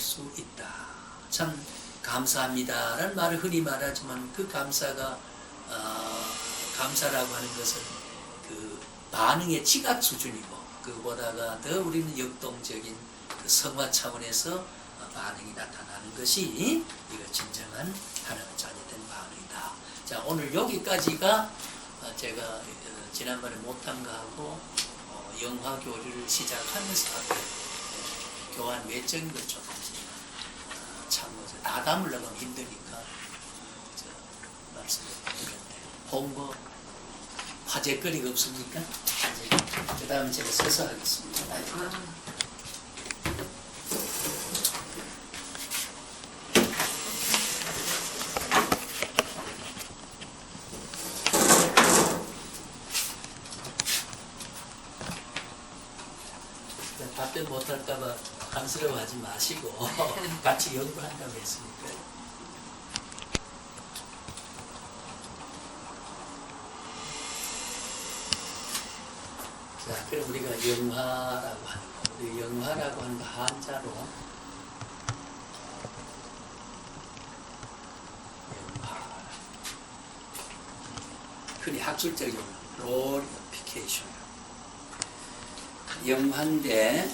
수 있다. 참 감사합니다라는 말을 흔히 말하지만 그 감사가 감사라고 하는 것은 그 반응의 지각 수준이고 그보다가 더 우리는 역동적인 그 성화 차원에서 반응이 나타나는 것이 이거 진정한 하나님의 자녀된 반응이다. 자, 오늘 여기까지가 제가 지난번에 못한 거하고 영화 교류를 시작하면서 앞에 교환 외적인 걸 조금 참고해서 다 담으려고 하면 힘드니까 말씀을 드렸는데 홍보 화제거리가 없습니까? 그 다음 제가 서서 하겠습니다. 답변 못할까봐 간스러워하지 마시고 같이 연구한다고 했으니까. 자, 그럼 우리가 영화라고 하는 거, 우리 영화라고 하는 거 한자로 영화, 흔히 학술적 용어, glorification. 영화인데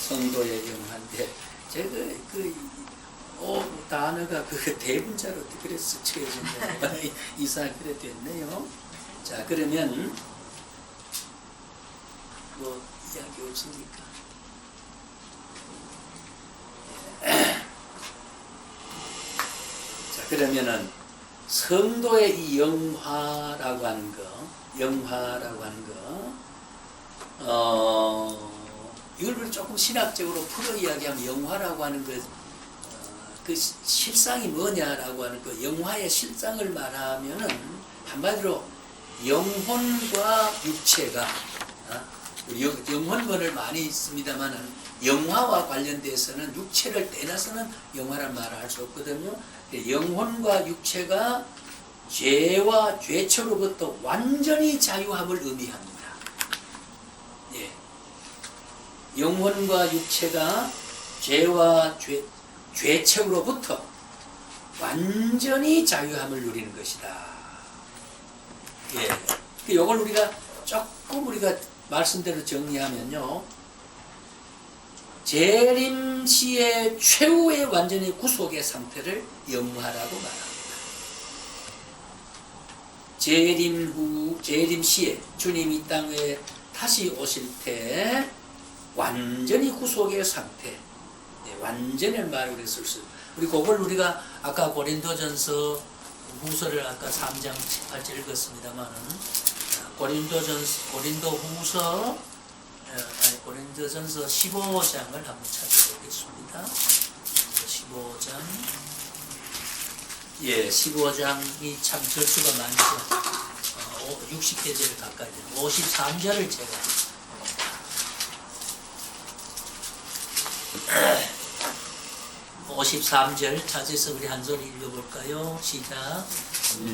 성도의 영화인데 제가 단어가 그 대문자로 그래서 쓰여진다. 이상하게 그래 됐네요. 자, 그러면 뭐 이야기 없습니까? 자, 그러면은 성도의 이 영화라고 하는 거, 이걸 조금 신학적으로 풀어 이야기하면 영화라고 하는 그 실상이 뭐냐라고 하는 그 영화의 실상을 말하면은 한마디로 영혼과 육체가 영혼론을 많이 있습니다만은 영화와 관련돼서는 육체를 떼나서는 영화란 말을 할 수 없거든요. 영혼과 육체가 죄와 죄처로부터 완전히 자유함을 의미합니다. 예. 영혼과 육체가 죄와 죄책으로부터 완전히 자유함을 누리는 것이다. 예. 이걸 우리가 조금 말씀대로 정리하면요. 재림시의 최후의 완전히 구속의 상태를 영화라고 말합니다. 재림시에 주님이 이 땅에 다시 오실 때 완전히 구속의 상태, 완전한 말을 쓸 수. 그걸 우리가 아까 고린도전서 후서를 아까 3장 18절 읽었습니다만은 고린도전서 15장을 한번 찾아보겠습니다. 15장이 참 절수가 많죠. 60페이지를 가까이 되는 53절을 제가 53절 찾아서 우리 한 소리 읽어볼까요? 시작.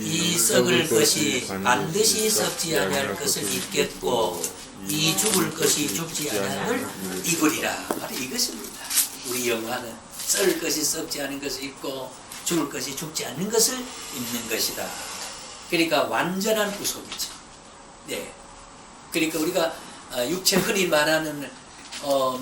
이 썩을 것이 반드시 썩지 아니할 것을 입겠고 이 죽을 것이 죽지 아니할 입으리라. 바로 이것입니다. 우리 영화는 썩을 것이 썩지 않은 것을 입고 죽을 것이 죽지 않는 것을 입는 것이다. 그러니까 완전한 구속이죠. 네. 그러니까 우리가 육체 흔히 말하는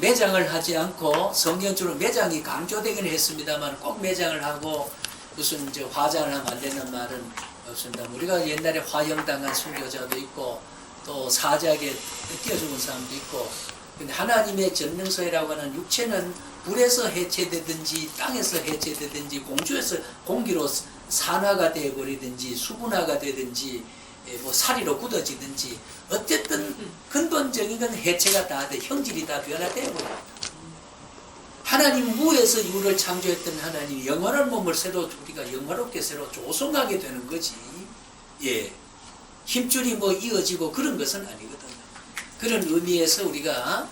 매장을 하지 않고 성경적으로 매장이 강조되긴 했습니다만 꼭 매장을 하고 무슨 화장을 하면 안 되는 말은 없습니다. 우리가 옛날에 화형당한 순교자도 있고 또 사자에게 뜯겨 죽은 사람도 있고, 근데 하나님의 전능서이라고 하는 육체는 불에서 해체되든지 땅에서 해체되든지 공기로 산화가 되어버리든지 수분화가 되든지 뭐 사리로 굳어지든지 어쨌든 근본적인 건 해체가 다 돼, 형질이 다 변화되어 버려요. 하나님 무에서 이유를 창조했던 하나님이 영원한 몸을 새로 우리가 영화롭게 새로 조성하게 되는 거지. 예, 힘줄이 뭐 이어지고 그런 것은 아니거든요. 그런 의미에서 우리가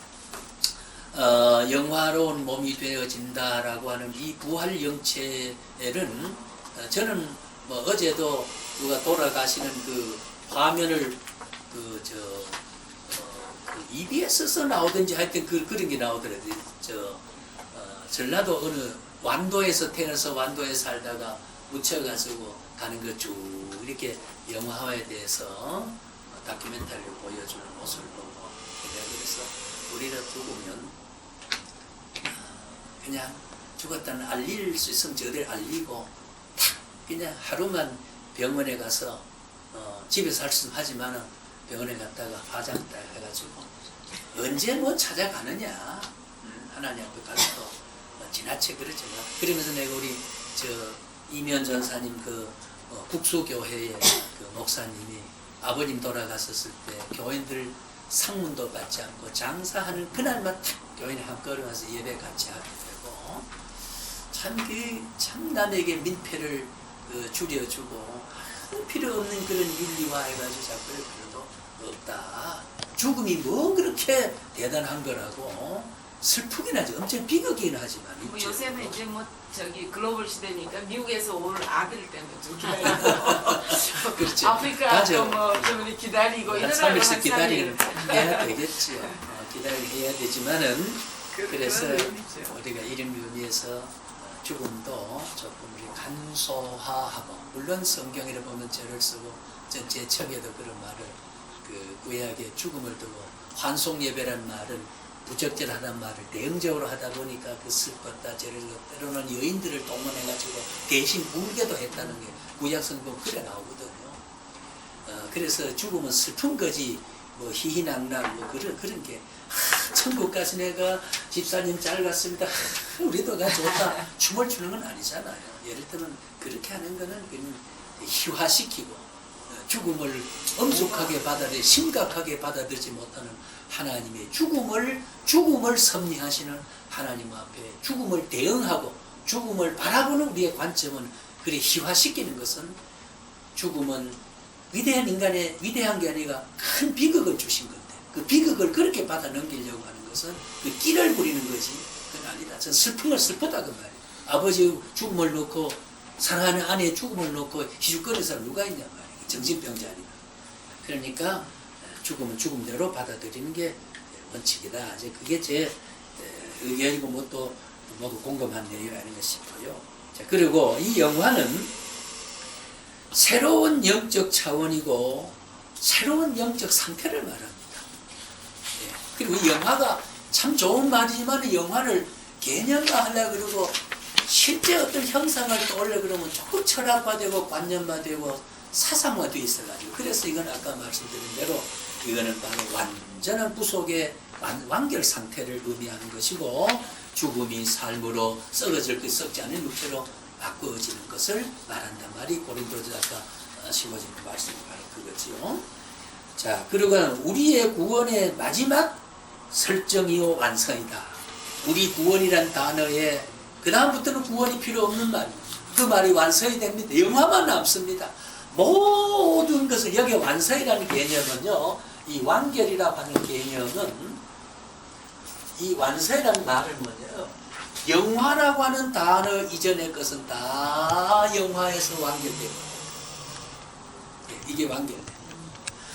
영화로운 몸이 되어진다라고 하는 이 부활 영체는 저는 뭐 어제도 누가 돌아가시는 그 화면을 EBS에서 나오든지 하여튼 그런 게 나오더라고요. 전라도 어느 완도에서 태어나서 완도에 살다가 묻혀가지고 가는 거 쭉 이렇게 영화화에 대해서 다큐멘터리를 보여주는 모습을 보고 내가 그래서 우리가 죽으면 그냥 죽었다는 알릴 수 있으면 저들 알리고 탁 그냥 하루만 병원에 가서 집에서 할 수는 하지만 병원에 갔다가 화장 딱 해가지고 언제 뭐 찾아가느냐 하나님 앞에 가서 지나쳐 그러지만 그러면서 내가 우리 이면 전사님 국수교회의 목사님이 아버님 돌아갔었을 때 교인들 상문도 받지 않고 장사하는 그날만 탁 교인에 한 걸어가서 예배 같이 하게 되고 참 남에게 민폐를 줄여주고 필요 없는 그런 윤리화 해가지고 자꾸 필요도 없다. 죽음이 뭐 그렇게 대단한 거라고 슬프긴 하지 엄청 비극이긴 하지만 뭐 요새는 이제 글로벌 시대니까 미국에서 올 아들 때문에 좀 기다리고 그렇죠. 아프리카 좀 기다리고 한 3일씩 기다리는 해야 되겠지요. 기다려야 되지만은 그래서 우리가 이런 의미에서 죽음도 조금 우리 간소화하고 물론 성경에 보면 죄를 쓰고 전체 척에도 그런 말을 구약의 죽음을 두고 환송 예배란 말은 부적절하다는 말을 대응적으로 하다 보니까 슬펐다 죄를 때로는 여인들을 동원해가지고 대신 울게도 했다는 게 구약 성경 그래 나오거든요. 그래서 죽음은 슬픈 거지 희희낙낙 그런 게 천국 가서 내가 집사님 잘 갔습니다. 우리도 가 좋다. 춤을 추는 건 아니잖아요. 예를 들면 그렇게 하는 거는 그냥 희화시키고 죽음을 엄숙하게 받아들이 심각하게 받아들이지 못하는 하나님의 죽음을 섭리하시는 하나님 앞에 죽음을 대응하고 죽음을 바라보는 우리의 관점은 그래 희화시키는 것은 죽음은 위대한 게 아니라 큰 비극을 주신 건데 그 비극을 그렇게 받아 넘기려고 하는 것은 그 끼를 부리는 거지 그건 아니다. 전 슬픈 걸 슬프다 그 말이에요. 아버지 죽음을 놓고 사랑하는 아내의 죽음을 놓고 희죽거리는 사람 누가 있냐 말이에요. 정신병자 아니면. 그러니까 죽음은 죽음대로 받아들이는 게 원칙이다. 이제 그게 제 의견이고 모두 공감한 내용이 아닌가 싶어요. 자, 그리고 이 영화는 새로운 영적 차원이고 새로운 영적 상태를 말합니다. 예. 그리고 이 영화가 참 좋은 말이지만 영화를 개념화하려고 그러고 실제 어떤 형상을 떠올려 그러면 조금 철학화되고 관념화되고 사상화되어 있어가지고 그래서 이건 아까 말씀드린 대로 이거는 바로 완전한 구속의 완결 상태를 의미하는 것이고 죽음이 삶으로 썩어질 것 썩지 않은 육체로 바꾸어지는 것을 말한단 말이 고린도서 아까 15절 말씀이 바로 그거지요. 자, 그리고 우리의 구원의 마지막 설정이요 완성이다. 우리 구원이란 단어에 그 다음부터는 구원이 필요 없는 말입니다. 그 말이 완성이 됩니다. 영화만 남습니다. 모든 것을 여기 완성이라는 개념은요. 이 완결이라고 하는 개념은 이 완성이라는 말을 뭐냐요. 영화라고 하는 단어 이전의 것은 다 영화에서 완결되고 이게 완결돼요.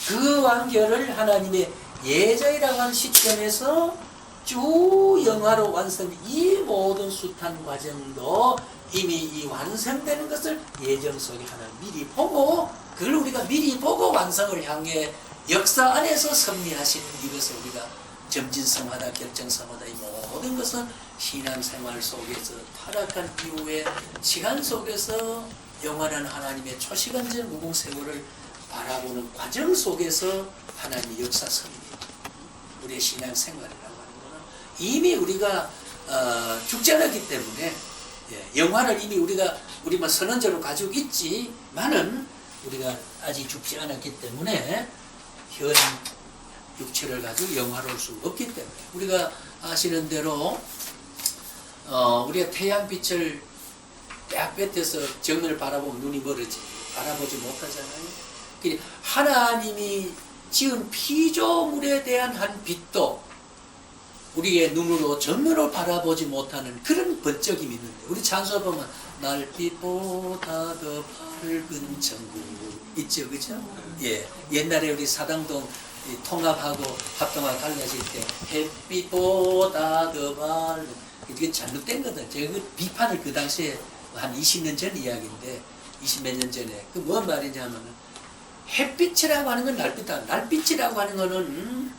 그 완결을 하나님의 예정이라고 하는 시점에서 쭉 영화로 완성 이 모든 숱한 과정도 이미 이 완성되는 것을 예정 속에 하나님 미리 보고 그걸 우리가 미리 보고 완성을 향해 역사 안에서 섭리하시는 이것을 우리가 점진성하다 결정성하다 이 모든 것은 신앙생활 속에서 타락한 이후에 시간 속에서 영원한 하나님의 초시간적 무궁세월을 바라보는 과정 속에서 하나님의 역사 섭리 우리의 신앙생활이라고 하는 것은 이미 우리가 죽지 않았기 때문에 영화를 이미 우리만 선언적으로 가지고 있지만은 우리가 아직 죽지 않았기 때문에 현 육체를 가지고 영화로울 수 없기 때문에 우리가 아시는 대로 우리가 태양빛을 딱 뱉어서 정면을 바라보면 눈이 멀어지 바라보지 못하잖아요. 하나님이 지은 피조물에 대한 한 빛도 우리의 눈으로 정면을 바라보지 못하는 그런 번쩍임이 있는데 우리 찬송 보면 날빛보다 더 밝은 천국 있죠, 그죠? 예, 옛날에 우리 사당동 통합하고 합동화 갈라질 때 햇빛보다 더 밝은 이게 잘못된 거다. 제가 그 비판을 그 당시에 한 20년 전 이야기인데 20몇 년 전에 그 뭔 말이냐면은 햇빛이라고 하는 건 날빛이다. 날빛이라고 하는 거는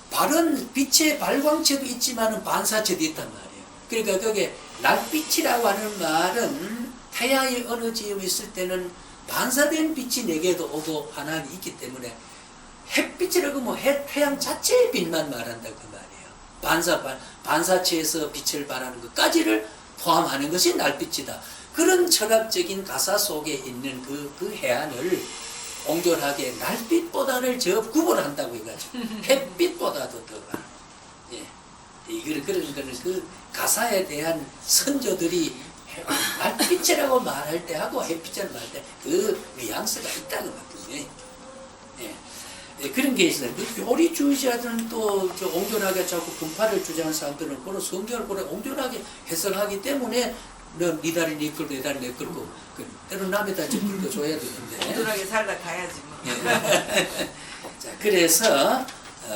바른 빛의 발광체도 있지만은 반사체도 있단 말이에요. 그러니까 그게 날빛이라고 하는 말은 태양이 어느 지점에 있을 때는 반사된 빛이 내게도 오고 반환이 있기 때문에 햇빛이라고 뭐 태양 자체의 빛만 말한다 그 말이에요. 반사체에서 빛을 발하는 것까지를 포함하는 것이 날빛이다. 그런 철학적인 가사 속에 있는 그 해안을 옹졸하게 날빛보다를 저 구분한다고 해가지고 햇빛보다도 더 예. 그런 거는 그 가사에 대한 선조들이 날빛이라고 말할 때 하고 햇빛이라고 말할 때 그 뉘앙스가 있다고 말이에요. 예. 예, 그런 게 있어요. 교리주의자들은 또 옹졸하게 자꾸 분파를 주장하는 사람들은 그런 성경을 그래 옹졸하게 해석하기 때문에 너 네 다리 네 끌고 내 다리 내 끌고 때로 남의 다리 끌고 줘야 되는데 옹졸하게 살다 가야지 뭐. 예. 자, 그래서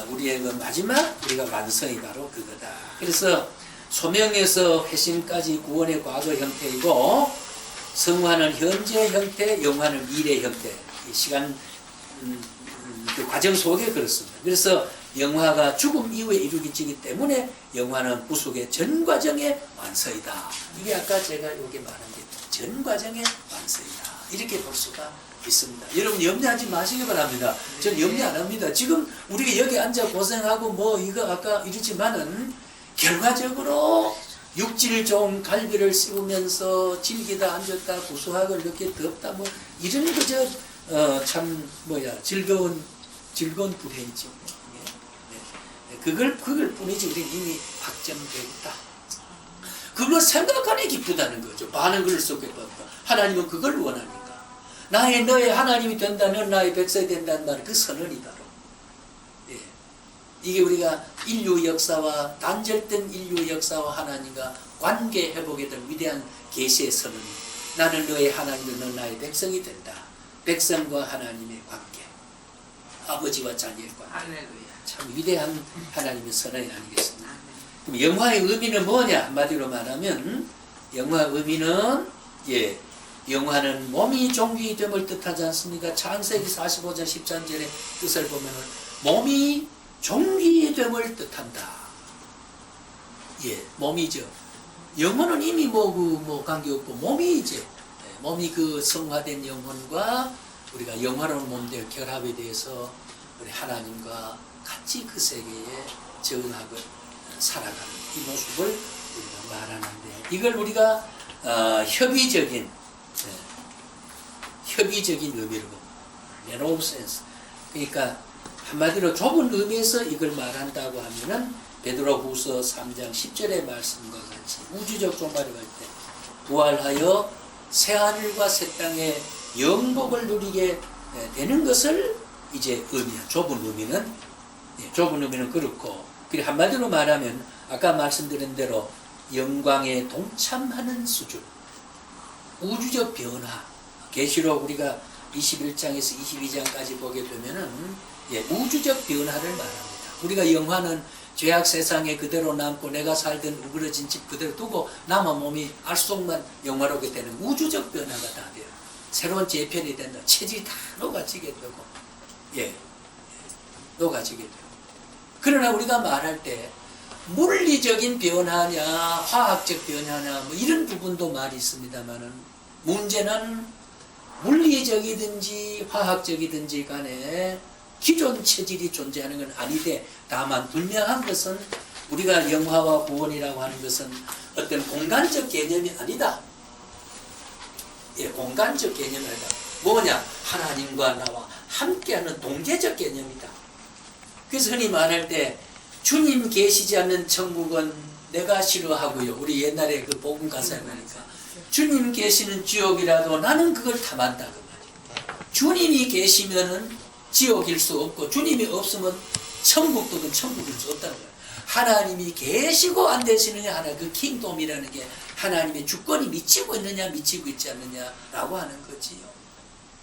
우리의 그 마지막 우리가 완성이 바로 그거다. 그래서 소명에서 회심까지 구원의 과거 형태이고 성화는 현재 형태, 영화는 미래 형태. 이 시간 그 과정 속에 그렇습니다. 그래서 영화가 죽음 이후에 이루어지기 때문에 영화는 구속의 전 과정의 완성이다. 이게 아까 제가 여기 말한 게 전 과정의 완성이다. 이렇게 볼 수가 있습니다. 여러분 염려하지 마시기 바랍니다. 저는 염려 안 합니다. 지금 우리가 여기 앉아 고생하고 뭐 이거 아까 이러지만은 결과적으로 육질 좋은 갈비를 씹으면서 즐기다 앉았다 구수학을 이렇게 덥다 뭐 이런 그저 참 즐거운 불행이죠. 그걸 뿐이지 우리는 이미 확정되어 있다. 그걸 생각하니 기쁘다는 거죠. 많은 글을 속에 봤다. 하나님은 그걸 원하니까. 너의 하나님이 된다. 넌 나의 백성이 된다는 말, 그 선언이 바로. 예. 이게 우리가 인류 역사와 단절된 인류 역사와 하나님과 관계 회복에 대한 위대한 계시의 선언이. 나는 너의 하나님은 넌 나의 백성이 된다. 백성과 하나님의 관계. 아버지와 자녀의 관계. 할렐루야. 참 위대한 하나님의 선언이 아니겠습니까? 그럼 영화의 의미는 뭐냐? 한마디로 말하면 영화의 의미는 영화는 몸이 종기됨을 뜻하지 않습니까? 창세기 45장 13절의 뜻을 보면 몸이 종기됨을 뜻한다. 몸이죠. 영혼은 이미 관계없고 몸이죠. 몸이 그 성화된 영혼과 우리가 영화로운 몸의 결합에 대해서 우리 하나님과 같이 그 세계에 적응하고 살아가는 이 모습을 우리가 말하는데 이걸 우리가 협의적인 의미로 narrow sense 그러니까 한마디로 좁은 의미에서 이걸 말한다고 하면은 베드로후서 3장 10절의 말씀과 같이 우주적 종말이 갈 때 부활하여 새하늘과 새 땅의 영복을 누리게 되는 것을 이제 좁은 의미는 그렇고 한마디로 말하면 아까 말씀드린 대로 영광에 동참하는 수준 우주적 변화 계시록 우리가 21장에서 22장까지 보게 되면은 우주적 변화를 말합니다. 우리가 영화는 죄악 세상에 그대로 남고 내가 살던 우그러진 집 그대로 두고 남아 몸이 알속만 영화롭게 되는 우주적 변화가 다 돼요. 새로운 재편이 된다. 체질이 다 녹아지게 되고 녹아지게 되고 그러나 우리가 말할 때 물리적인 변화냐 화학적 변화냐 뭐 이런 부분도 말이 있습니다만은 문제는 물리적이든지 화학적이든지 간에 기존 체질이 존재하는 건 아니되 다만 분명한 것은 우리가 영화와 구원이라고 하는 것은 어떤 공간적 개념이 아니다. 공간적 개념이 아니다. 뭐냐? 하나님과 나와 함께하는 동제적 개념이다. 그래서 흔히 말할 때 주님 계시지 않는 천국은 내가 싫어하고요. 우리 옛날에 그 복음 가사에 보니까 주님 계시는 지옥이라도 나는 그걸 탐한다 그 말이에요. 주님이 계시면은 지옥일 수 없고 주님이 없으면 천국도 천국일 수 없다는 거예요. 하나님이 계시고 안 되시느냐 하나 그 킹돔이라는 게 하나님의 주권이 미치고 있느냐 미치고 있지 않느냐라고 하는 거지요.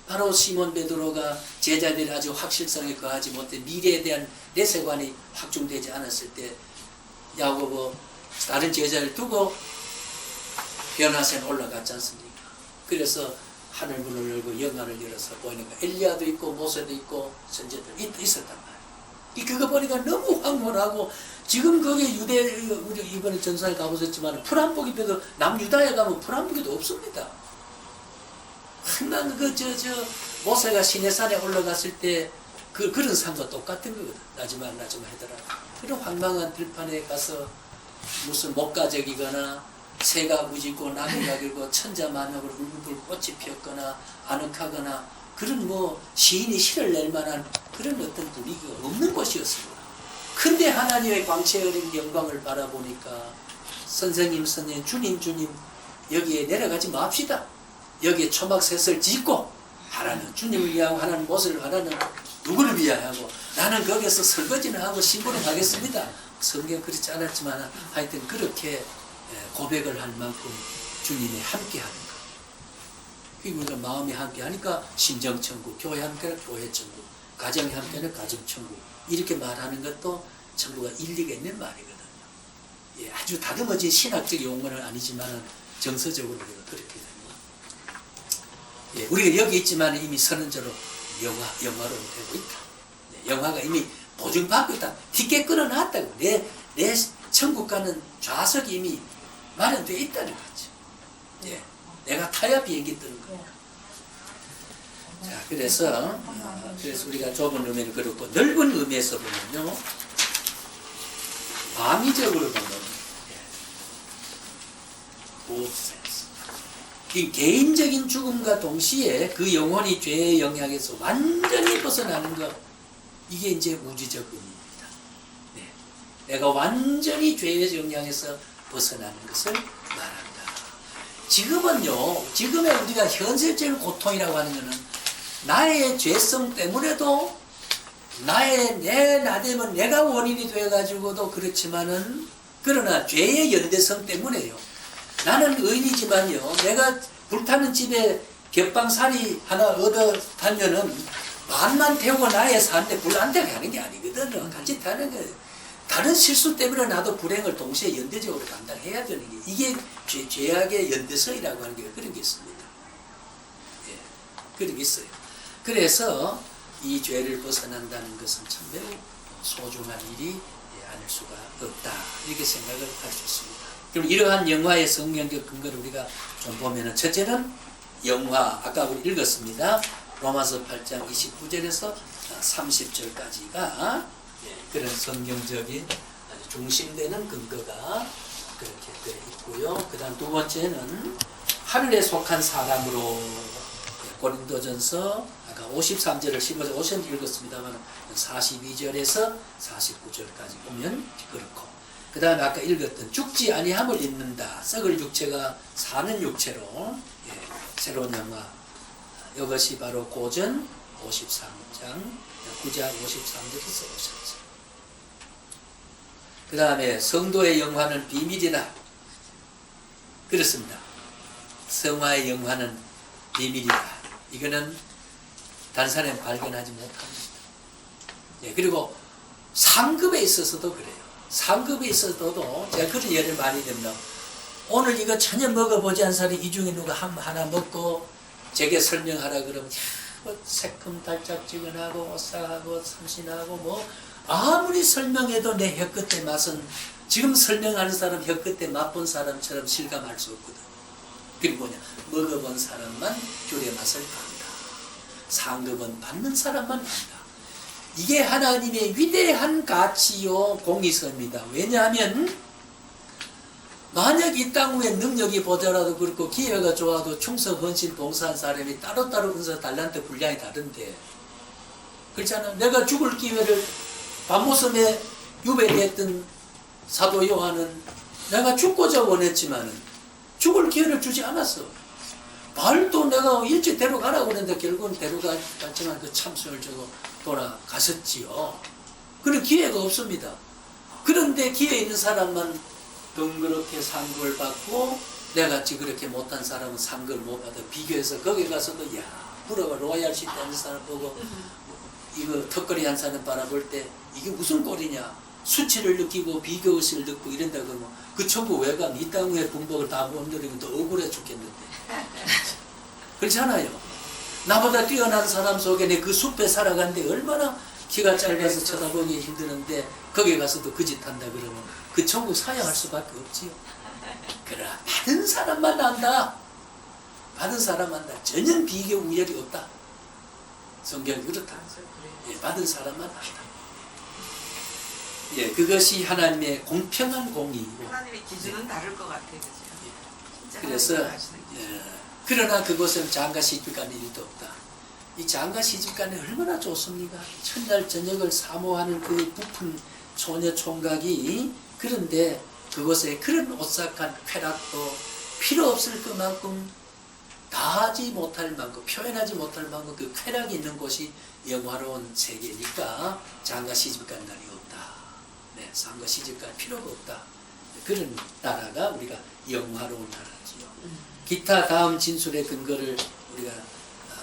바로 시몬 베드로가 제자들이 아주 확실성에 거하지 못해 미래에 대한 내세관이 확정되지 않았을 때 야고보 다른 제자를 두고 변화산 올라갔지 않습니까? 그래서 하늘문을 열고 영안을 열어서 보니까 엘리야도 있고 모세도 있고 선제들 있었단 말이에요. 그거 보니까 너무 황홀하고 지금 거기 유대 우리 이번에 전사에 가보셨지만 풀한복 입혀도 남유다에 가면 풀한복이도 없습니다. 항상 모세가 시내산에 올라갔을 때 그런 삶과 똑같은 거거든. 나지마 하더라. 그런 황망한 들판에 가서 무슨 목가적이거나 새가 우짖고 나무가 길고 천자만하고 울불 꽃이 피었거나 아늑하거나 그런 시인이 시를 낼 만한 그런 어떤 분위기가 없는 곳이었습니다. 근데 하나님의 광채 어린 영광을 바라보니까 선생님 주님 여기에 내려가지 맙시다. 여기에 초막셋을 짓고 하나는 주님을 위하고 하나는 모세를 하나는 누구를 위하고 나는 거기서 설거지는 하고 심부름 하겠습니다. 성경 그렇지 않았지만 하여튼 그렇게 고백을 할 만큼 주님이 함께하는 것. 그리고 우리가 마음이 함께하니까 심정천국, 교회 함께는 교회천국, 가정이 함께는 가정천국 이렇게 말하는 것도 전부가 일리가 있는 말이거든요. 예, 아주 다듬어진 신학적 용어는 아니지만 정서적으로 우리가 그렇게 됩니다. 예, 우리가 여기 있지만 이미 선언적으로 영화로 되고 있다. 네, 영화가 이미 보증받고 있다. 티켓 끊어놨다고. 내 천국 가는 좌석이 이미 마련되어 있다는 거죠. 예, 내가 타야 비행기 뜨는 거예요. 자, 그래서 우리가 좁은 의미는 그렇고 넓은 의미에서 보면요, 광의적으로 보면 이 개인적인 죽음과 동시에 그 영혼이 죄의 영향에서 완전히 벗어나는 것, 이게 이제 우주적 의미입니다. 네. 내가 완전히 죄의 영향에서 벗어나는 것을 말한다. 지금의 우리가 현실적인 고통이라고 하는 것은 나의 죄성 때문에도 내 나됨은 내가 원인이 되어가지고도 그렇지만은 그러나 죄의 연대성 때문에요. 나는 의인이지만요, 내가 불타는 집에 겹방살이 하나 얻어 타면은 반만 태우고 나의 사는데 불 안 되게 하는 게 아니거든요. 같이 타는 거예요. 다른 실수 때문에 나도 불행을 동시에 연대적으로 감당해야 되는 게 이게 죄악의 연대성이라고 하는 게 그런 게 있습니다. 예, 그런 게 있어요. 그래서 이 죄를 벗어난다는 것은 참 매우 소중한 일이 아닐 수가 없다. 이렇게 생각을 할 수 있습니다. 그럼 이러한 영화의 성경적 근거를 우리가 좀 보면은 첫째는 영화, 아까 우리 읽었습니다. 로마서 8장 29절에서 30절까지가 그런 성경적인 아주 중심되는 근거가 그렇게 되어 있고요. 그 다음 두 번째는 하늘에 속한 사람으로 고린도전서 아까 53절을 15절 50절 읽었습니다만 42절에서 49절까지 보면 그렇고, 그 다음에 아까 읽었던 죽지 아니함을 입는다. 썩을 육체가 사는 육체로, 새로운 영화, 이것이 바로 고전 53장 9장 53절에서 54절. 그 다음에 성도의 영화는 비밀이다. 그렇습니다. 성화의 영화는 비밀이다. 이거는 다른 사람이 발견하지 못합니다. 그리고 상급에 있어서도 그래요. 상급에 있어서도 제가 그런 예를 많이 듭니다. 오늘 이거 전혀 먹어보지 않은 사람이 이 중에 누가 하나 먹고 제게 설명하라 그러면 새콤달짝지근하고 오싹하고 삼신하고 아무리 설명해도 내 혀끝의 맛은 지금 설명하는 사람 혀끝에 맛본 사람처럼 실감할 수 없거든. 그게 먹어본 사람만 귤의 맛을 안다. 상급은 받는 사람만 안다. 이게 하나님의 위대한 가치요 공의서입니다. 왜냐하면 만약 이 땅 위에 능력이 보더라도 그렇고 기회가 좋아도 충성, 헌신, 봉사한 사람이 따로따로 은사 달란트 분량이 다른데, 그렇잖아. 내가 죽을 기회를 밤모섬에 유배했던 사도 요한은 내가 죽고자 원했지만 죽을 기회를 주지 않았어. 발도 내가 일찍 데려가라고 그랬는데 결국은 데려갔지만 그 참수를 주고 돌아가셨지요. 그런 기회가 없습니다. 그런데 기회 있는 사람만 덩그렇게 상급을 받고 내같이 그렇게 못한 사람은 상급을 못 받아. 비교해서 거기 가서도 부러워. 로얄시티 하는 사람 보고 이거 턱걸이 한 사람 바라볼 때 이게 무슨 꼴이냐. 수치를 느끼고 비교의식을 느끼고 이런다 그러면 그 천국 왜 가? 이 땅의 분복을 다 못 누리면 더 억울해 죽겠는데. 그렇잖아요. 나보다 뛰어난 사람 속에 내 그 숲에 살아간데 얼마나 키가 짧아서 쳐다보기 힘드는데 거기 가서도 그 짓 한다 그러면 그 천국 사양할 수밖에 없지요. 그러나 받은 사람만 안다. 받은 사람만 안다. 전혀 비교 우열이 없다. 성경이 그렇다. 예, 받은 사람만 안다. 예, 그것이 하나님의 공평한 공의이고. 하나님의 기준은 다를 것 같아요. 그죠? 진짜 그래서 하나님이 하시는 기준. 그러나 그곳은 장가 시집가는 일도 없다. 이 장가 시집가는 얼마나 좋습니까? 첫날 저녁을 사모하는 그 부푼 소녀 총각이 그런데 그곳에 그런 오싹한 쾌락도 필요 없을 것만큼 다하지 못할 만큼 표현하지 못할 만큼 그 쾌락이 있는 곳이 영화로운 세계니까 장가 시집간 날이 없다. 네, 장가 시집갈 필요가 없다. 그런 나라가 우리가 영화로운 나라지요. 기타 다음 진술의 근거를 우리가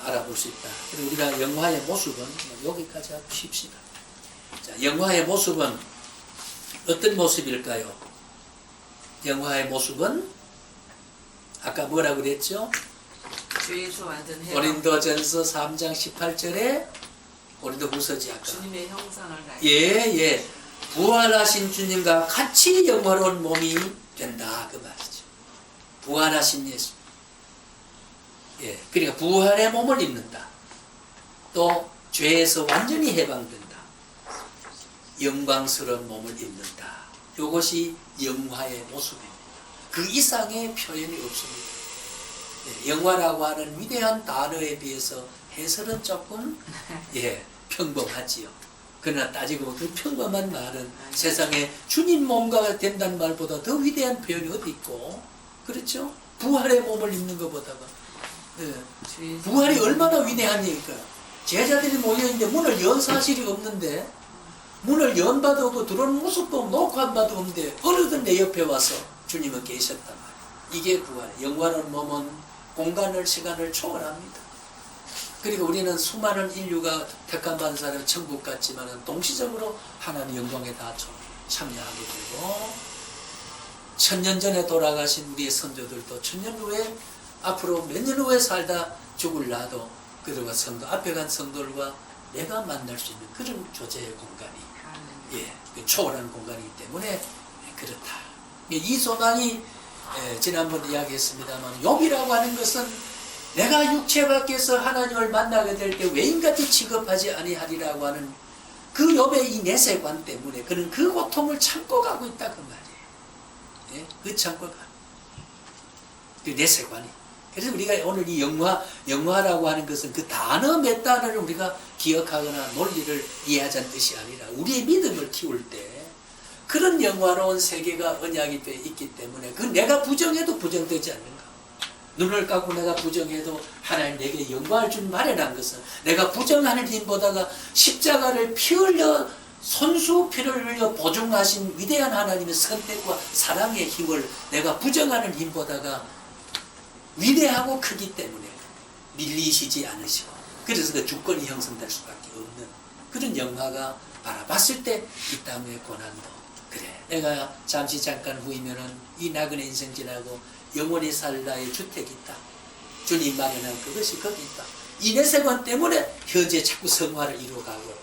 알아볼 수 있다. 그리고 우리가 영화의 모습은 여기까지 하고 쉽시다. 자, 영화의 모습은 어떤 모습일까요? 영화의 모습은 아까 뭐라고 그랬죠? 죄에서 완전 해방. 고린도전서 3장 18절에 고린도후서지 아까 주님의 형상을 닮은. 예 부활하신 주님과 같이 영화로운 몸이 된다 그 말이죠. 부활하신 예수. 예, 그러니까 부활의 몸을 입는다. 또 죄에서 완전히 해방된다. 영광스러운 몸을 입는다. 이것이 영화의 모습입니다. 그 이상의 표현이 없습니다. 예, 영화라고 하는 위대한 단어에 비해서 해설은 조금 평범하지요. 그러나 따지고 보면 그 평범한 말은 세상에 주님 몸과 된다는 말보다 더 위대한 표현이 어디 있고, 그렇죠? 부활의 몸을 입는 것보다가 부활이 얼마나 위대한 얘기일까요? 제자들이 모여있는데 문을 연 사실이 없는데, 문을 연 바도 없고 들어오는 모습도 녹화한 바도 없는데 어느덧 내 옆에 와서 주님은 계셨단 말이에요. 이게 부활. 영화로운 몸은 공간을 시간을 초월합니다. 그리고 우리는 수많은 인류가 택함받은 사람이 천국 같지만 동시적으로 하나님 영광에 다 참여하게 되고, 1000년 전에 돌아가신 우리의 선조들도 1000년 후에 앞으로 몇 년 후에 살다 죽을 나도 그들과 성도 앞에 간 성도들과 내가 만날 수 있는 그런 조제의 공간이 초월한 공간이기 때문에 그렇다. 이 소망이 지난번 이야기했습니다만 욥이라고 하는 것은 내가 육체 밖에서 하나님을 만나게 될 때 외인같이 취급하지 아니하리라고 하는 그 욥의 이 내세관 때문에 그는 그 고통을 참고 가고 있다 그 말이에요. 그 참고 가. 그 내세관이. 그래서 우리가 오늘 이 영화라고 하는 것은 그 단어 몇 단어를 우리가 기억하거나 논리를 이해하자는 뜻이 아니라 우리의 믿음을 키울 때 그런 영화로운 세계가 언약이 돼 있기 때문에 그 내가 부정해도 부정되지 않는가. 눈을 감고 내가 부정해도 하나님 내게 영광을 준 마련한 것은 내가 부정하는 힘보다가 십자가를 피 흘려 손수 피를 흘려 보증하신 위대한 하나님의 선택과 사랑의 힘을 내가 부정하는 힘보다가 위대하고 크기 때문에 밀리시지 않으시고, 그래서 그 주권이 형성될 수밖에 없는 그런 영화가 바라봤을 때 이 땅의 고난도 그래 내가 잠시 잠깐 후이면은 이 나그네 인생 지나고 영원히 살 나의 주택이 있다. 주님 마련한 그것이 거기 있다. 이 내세관 때문에 현재 자꾸 성화를 이루어가고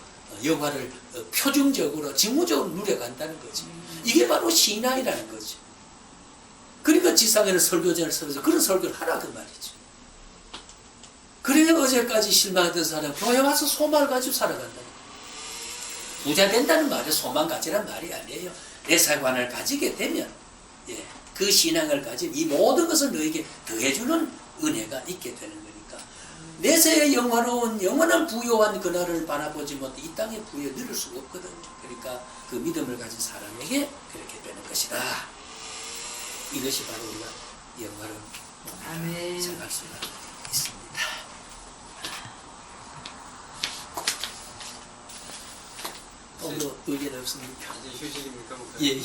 영화를 표중적으로 직무적으로 누려간다는 거지. 이게 바로 신앙이라는 거죠. 그러니까 지상에는 설교자를 서면서 그런 설교를 하라 그 말이죠. 그래야 어제까지 실망했던 사람 교회 와서 소망을 가지고 살아간다. 부자 된다는 말이 소망 가지란 말이 아니에요. 내세관을 가지게 되면 그 신앙을 가진 이 모든 것을 너에게 더해주는 은혜가 있게 되는 거니까 내세의 영화로운 영원한 부요한 그날을 바라보지 못해 이 땅의 부요에 누릴 수가 없거든요. 그러니까 그 믿음을 가진 사람에게 그렇게 되는 것이다. 이것이 바로 우리가 영화를 생각할 수가 있습니다. 또 뭐 의견 없습니까? 이제 휴식입니까? 예.